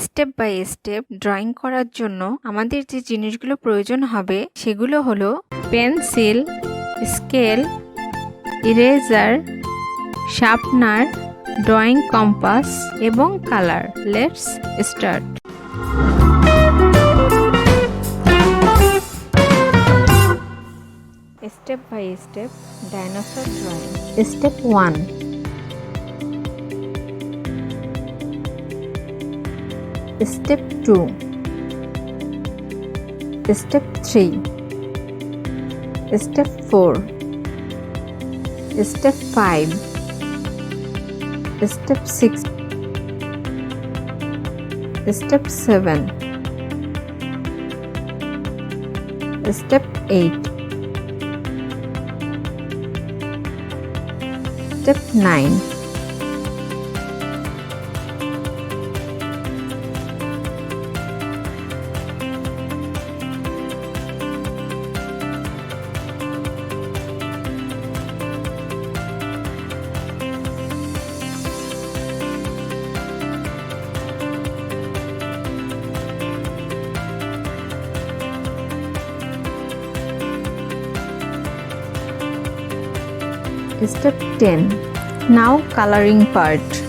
Step by step drawing করার জন্য আমাদের যে জিনিসগুলো প্রয়োজন হবে সেগুলো হলো pencil, scale, eraser, sharpener, drawing compass এবং colour. Let's start. Step by step dinosaur drawing. Step 1. Step 2. Step 3. Step 4. Step 5. Step 6. Step 7. Step 8. Step 9. Step 10. Now coloring part.